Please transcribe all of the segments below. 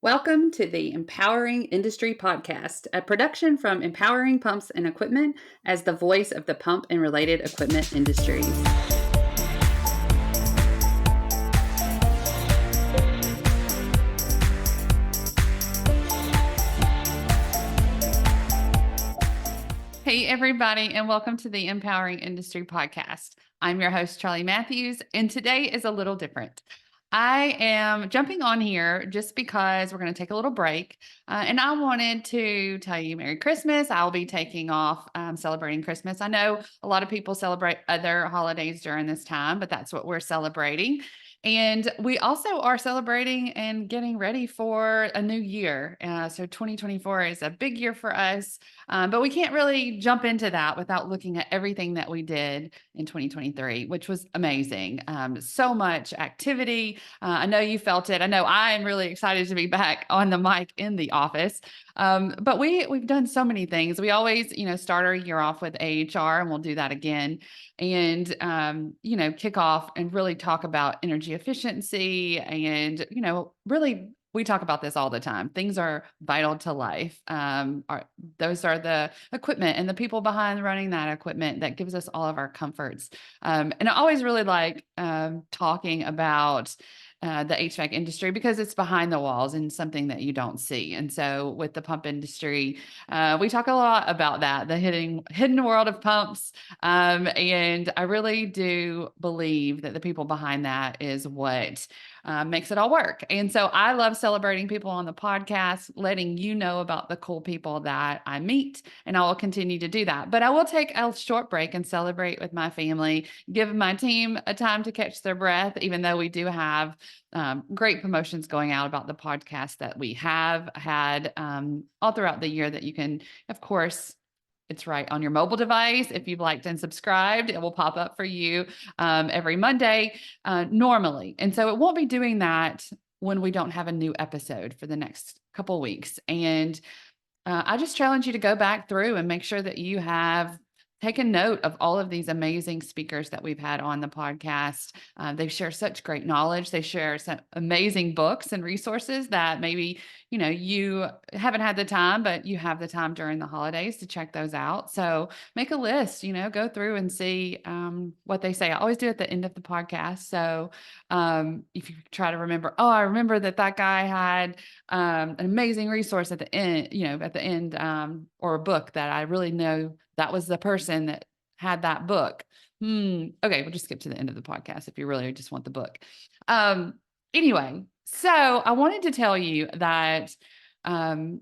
Welcome to the Empowering Industry Podcast, a production from Empowering Pumps and Equipment as the voice of the pump and related equipment industries. Hey, everybody, and welcome to the Empowering Industry Podcast. I'm your host, Charli Matthews, and today is a little different. I am jumping on here just because we're going to take a little break. And I wanted to tell you Merry Christmas. I'll be taking off celebrating Christmas. I know a lot of people celebrate other holidays during this time, but that's what we're celebrating. And we also are celebrating and getting ready for a new year. So 2024 is a big year for us, but we can't really jump into that without looking at everything that we did in 2023, which was amazing. So much activity. I know you felt it. I know I am really excited to be back on the mic in the office. But we've done so many things. We always, start our year off with AHR, and we'll do that again. And kick off and really talk about energy efficiency, and really we talk about this all the time. Things are vital to life. Those are the equipment and the people behind running that equipment that gives us all of our comforts. And I always really like talking about the HVAC industry because it's behind the walls and something that you don't see. And so with the pump industry, we talk a lot about that, the hidden world of pumps. And I really do believe that the people behind that is what makes it all work. And so I love celebrating people on the podcast, letting you know about the cool people that I meet, and I will continue to do that. But I will take a short break and celebrate with my family, give my team a time to catch their breath, even though we do have great promotions going out about the podcast that we have had all throughout the year that you can, of course, it's right on your mobile device. If you've liked and subscribed, it will pop up for you every Monday normally. And so it won't be doing that when we don't have a new episode for the next couple of weeks. And I just challenge you to go back through and make sure that you have taken note of all of these amazing speakers that we've had on the podcast. They share such great knowledge. They share some amazing books and resources that maybe, you haven't had the time, but you have the time during the holidays to check those out. So make a list, go through and see what they say. I always do at the end of the podcast. So if you try to remember, oh, I remember that guy had an amazing resource at the end, or a book that I really know that was the person that had that book. Okay, we'll just skip to the end of the podcast if you really just want the book. Anyway, so I wanted to tell you that, when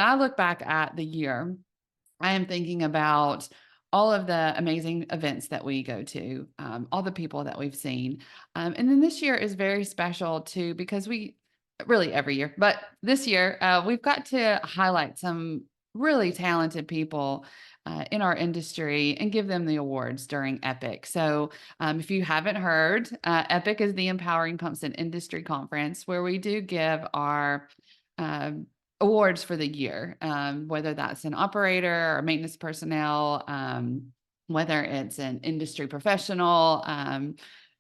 I look back at the year, I am thinking about all of the amazing events that we go to, all the people that we've seen. And then this year is very special too, because we really every year, but this year we've got to highlight some really talented people in our industry and give them the awards during EPIC. So if you haven't heard, EPIC is the Empowering Pumps and Industry Conference, where we do give our awards for the year, whether that's an operator or maintenance personnel, whether it's an industry professional,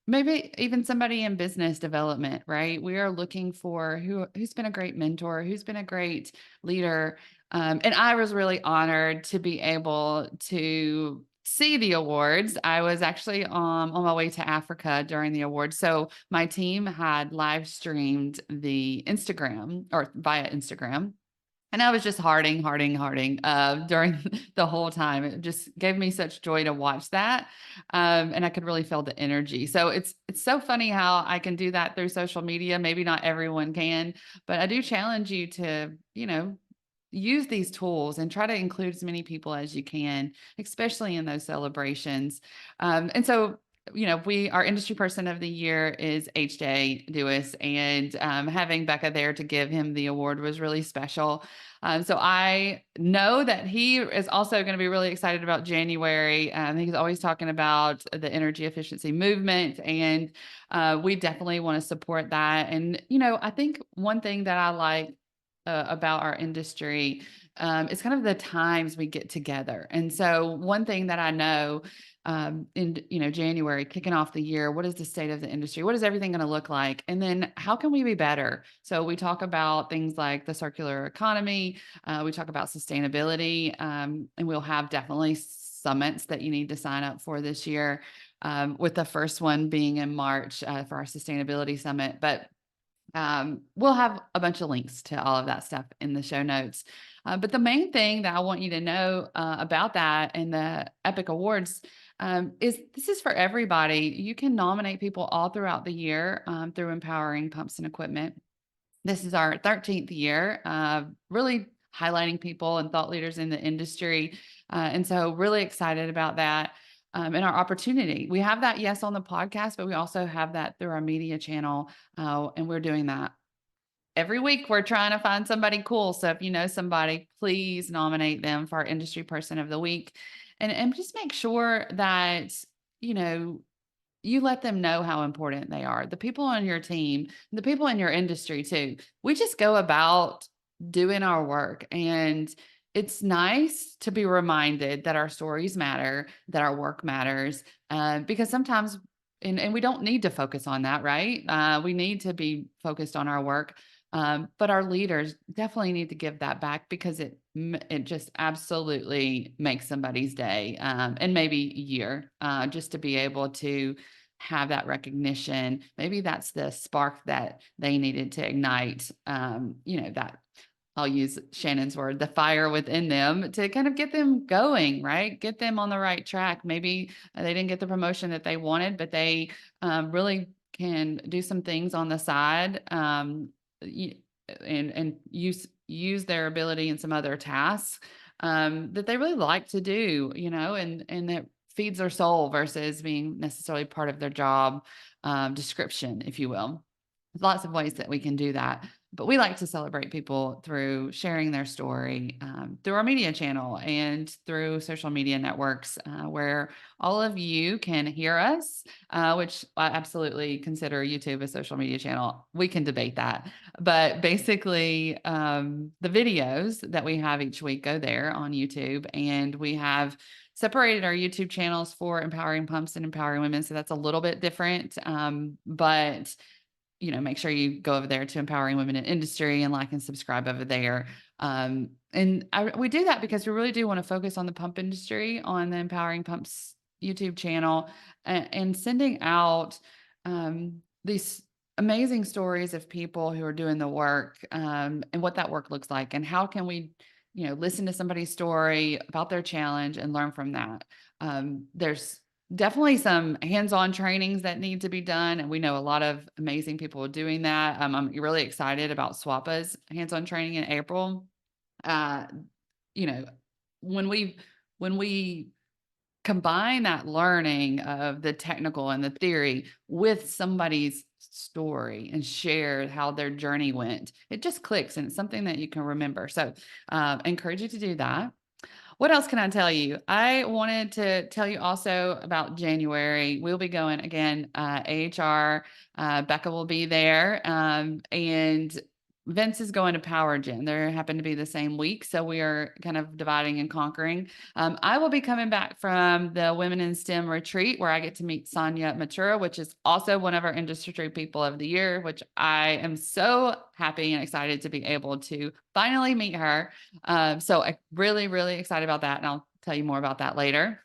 maybe even somebody in business development, right? We are looking for who's been a great mentor, who's been a great leader. And I was really honored to be able to see the awards. I was actually on my way to Africa during the awards. So my team had live streamed the Instagram or via Instagram. And I was just hearting during the whole time. It just gave me such joy to watch that. And I could really feel the energy. So it's so funny how I can do that through social media. Maybe not everyone can, but I do challenge you to, use these tools and try to include as many people as you can, especially in those celebrations. And so, our industry person of the year is HJ Dewis, and having Becca there to give him the award was really special. So I know that he is also going to be really excited about January. He's always talking about the energy efficiency movement, and we definitely want to support that. And, I think one thing that I like about our industry, it's kind of the times we get together. And so one thing that I know, in January, kicking off the year, what is the state of the industry? What is everything going to look like? And then how can we be better? So we talk about things like the circular economy. We talk about sustainability, and we'll have definitely summits that you need to sign up for this year. With the first one being in March for our sustainability summit, but we'll have a bunch of links to all of that stuff in the show notes. But the main thing that I want you to know about that and the Epic Awards is this is for everybody. You can nominate people all throughout the year through Empowering Pumps and Equipment. This is our 13th year, really highlighting people and thought leaders in the industry. And so, really excited about that and our opportunity. We have that, yes, on the podcast, but we also have that through our media channel. And we're doing that every week. We're trying to find somebody cool. So, if you know somebody, please nominate them for our Industry Person of the Week. And just make sure that, you know, you let them know how important they are. The people on your team, the people in your industry too. We just go about doing our work, and it's nice to be reminded that our stories matter, that our work matters, because sometimes, and we don't need to focus on that, right? We need to be focused on our work. But our leaders definitely need to give that back because it just absolutely makes somebody's day, and maybe year, just to be able to have that recognition. Maybe that's the spark that they needed to ignite, that, I'll use Shannon's word, the fire within them to kind of get them going, right? Get them on the right track. Maybe they didn't get the promotion that they wanted, but they really can do some things on the side, and use their ability in some other tasks that they really like to do, and that feeds their soul versus being necessarily part of their job description, if you will. There's lots of ways that we can do that, but we like to celebrate people through sharing their story through our media channel and through social media networks where all of you can hear us, which I absolutely consider YouTube a social media channel. We can debate that, but basically, the videos that we have each week go there on YouTube, and we have separated our YouTube channels for Empowering Pumps and Empowering Women. So that's a little bit different, but make sure you go over there to Empowering Women in Industry and like and subscribe over there. We do that because we really do want to focus on the pump industry on the Empowering Pumps YouTube channel, and sending out these amazing stories of people who are doing the work, and what that work looks like, and how can we, listen to somebody's story about their challenge and learn from that. There's definitely some hands-on trainings that need to be done, and we know a lot of amazing people doing that. I'm really excited about SWAPA's hands-on training in April. Uh, you know, when we combine that learning of the technical and the theory with somebody's story and share how their journey went, it just clicks, and it's something that you can remember. So, I encourage you to do that. What else can I tell you? I wanted to tell you also about January. We'll be going again, AHR. Becca will be there. And Vince is going to Power Gen. They happen to be the same week. So we are kind of dividing and conquering. I will be coming back from the Women in STEM retreat where I get to meet Sonia Matura, which is also one of our industry people of the year, which I am so happy and excited to be able to finally meet her. So I'm really, really excited about that. And I'll tell you more about that later.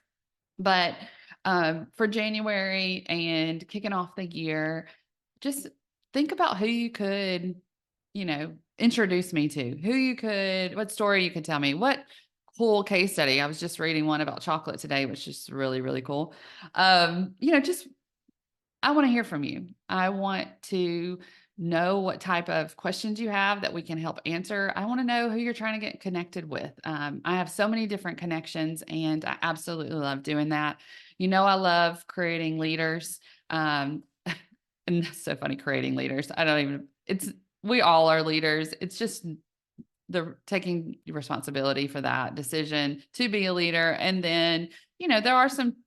But for January and kicking off the year, just think about who you could, introduce me to, what story you could tell me, what cool case study. I was just reading one about chocolate today, which is really, really cool. Just I want to hear from you. I want to know what type of questions you have that we can help answer. I want to know who you're trying to get connected with. I have so many different connections, and I absolutely love doing that. I love creating leaders. And that's so funny, creating leaders. We all are leaders. It's just the taking responsibility for that decision to be a leader. And then, there are some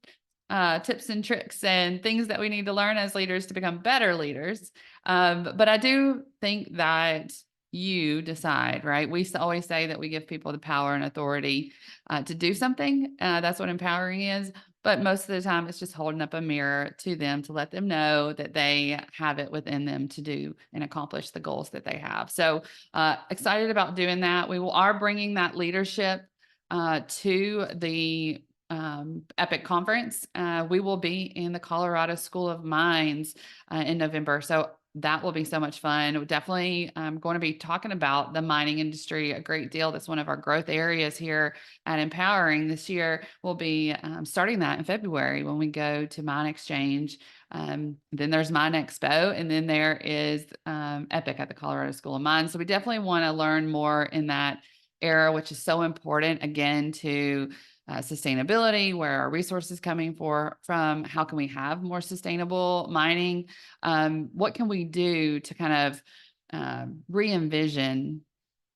tips and tricks and things that we need to learn as leaders to become better leaders. But I do think that you decide, right? Always say that we give people the power and authority to do something. That's what empowering is. But most of the time, it's just holding up a mirror to them to let them know that they have it within them to do and accomplish the goals that they have. So excited about doing that. Are bringing that leadership to the EPIC conference. We will be in the Colorado School of Mines in November. So that will be so much fun. We're definitely going to be talking about the mining industry a great deal. That's one of our growth areas here at Empowering this year. We'll be starting that in February when we go to Mine Exchange. Then there's Mine Expo, and then there is EPIC at the Colorado School of Mines. So we definitely want to learn more in that era, which is so important, again, to sustainability, where our resources coming from, how can we have more sustainable mining? What can we do to kind of re-envision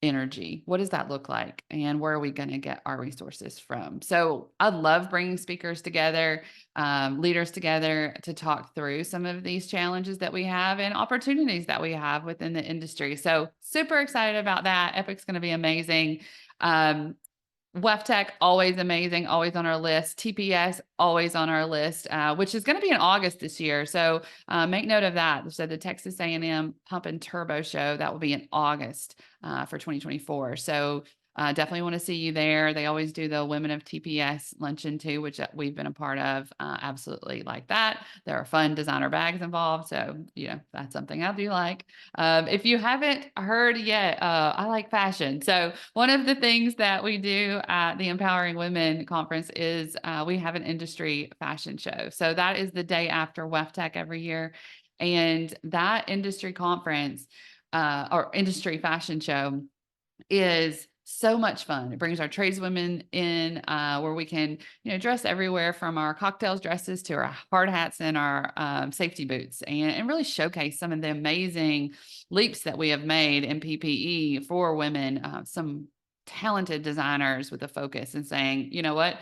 energy? What does that look like? And where are we going to get our resources from? So I love bringing speakers together, leaders together to talk through some of these challenges that we have and opportunities that we have within the industry. So super excited about that. Epic's going to be amazing. WEFTEC, always amazing, always on our list. TPS, always on our list, which is going to be in August this year. So make note of that. So the Texas A&M Pump and Turbo Show, that will be in August for 2024. So definitely want to see you there. They always do the Women of TPS luncheon too, which we've been a part of. Absolutely like that. There are fun designer bags involved. So, that's something I do like. If you haven't heard yet, I like fashion. So one of the things that we do at the Empowering Women Conference is we have an industry fashion show. So that is the day after WEFTEC every year. And that industry conference or industry fashion show is so much fun. It brings our tradeswomen in where we can, dress everywhere from our cocktails dresses to our hard hats and our safety boots and really showcase some of the amazing leaps that we have made in PPE for women, some talented designers with a focus and saying, you know what,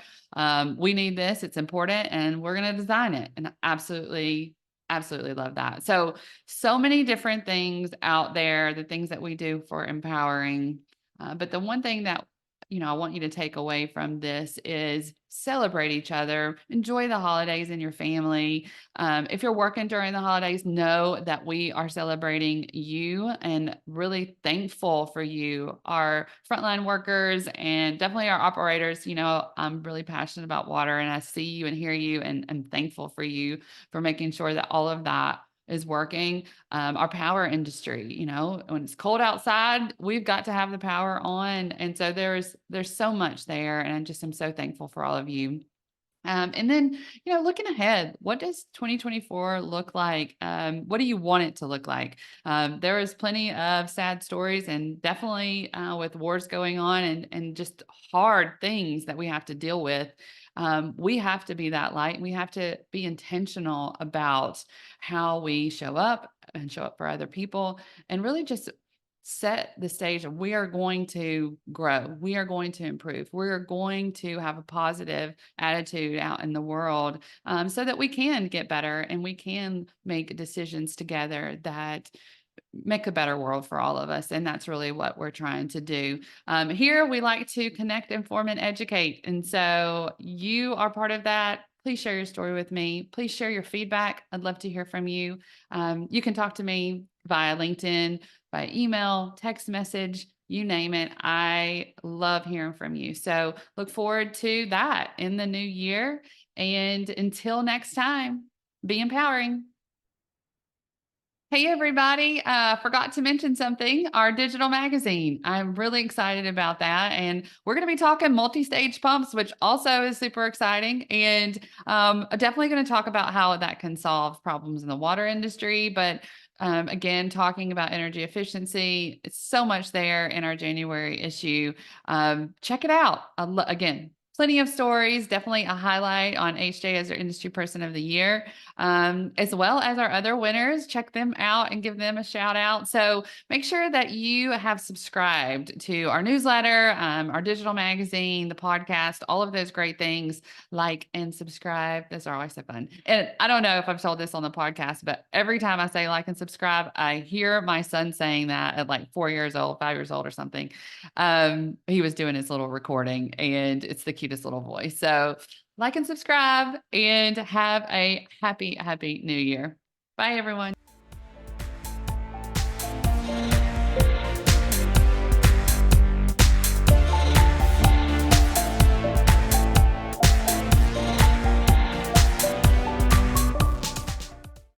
we need this, it's important, and we're going to design it. And absolutely love that. So many different things out there, the things that we do for empowering. But the one thing that, I want you to take away from this is celebrate each other, enjoy the holidays in your family. If you're working during the holidays, know that we are celebrating you and really thankful for you, our frontline workers, and definitely our operators. I'm really passionate about water, and I see you and hear you, and I'm thankful for you for making sure that all of that is working. Our power industry, when it's cold outside, we've got to have the power on. And so there's so much there. And I'm so thankful for all of you. And then, looking ahead, what does 2024 look like? What do you want it to look like? There is plenty of sad stories, and definitely with wars going on and just hard things that we have to deal with. We have to be that light. We have to be intentional about how we show up and show up for other people, and really just set the stage. We are going to grow. We are going to improve. We're going to have a positive attitude out in the world, so that we can get better and we can make decisions together that make a better world for all of us. And that's really what we're trying to do. Here, we like to connect, inform, and educate. And so you are part of that. Please share your story with me. Please share your feedback. I'd love to hear from you. You can talk to me via LinkedIn, by email, text message, you name it. I love hearing from you. So look forward to that in the new year. And until next time, be empowering. Hey, everybody. Forgot to mention something, our digital magazine. I'm really excited about that. And we're going to be talking multi-stage pumps, which also is super exciting. And definitely going to talk about how that can solve problems in the water industry. But again, talking about energy efficiency, it's so much there in our January issue. Check it out. Again, plenty of stories, definitely a highlight on HJ as our Industry Person of the Year, as well as our other winners. Check them out and give them a shout out. So make sure that you have subscribed to our newsletter, our digital magazine, the podcast, all of those great things. Like and subscribe. Those are always so fun. And I don't know if I've told this on the podcast, but every time I say like and subscribe, I hear my son saying that at like 4 years old, 5 years old or something. He was doing his little recording and it's the cutest little voice. So like and subscribe and have a happy, happy new year. Bye, everyone.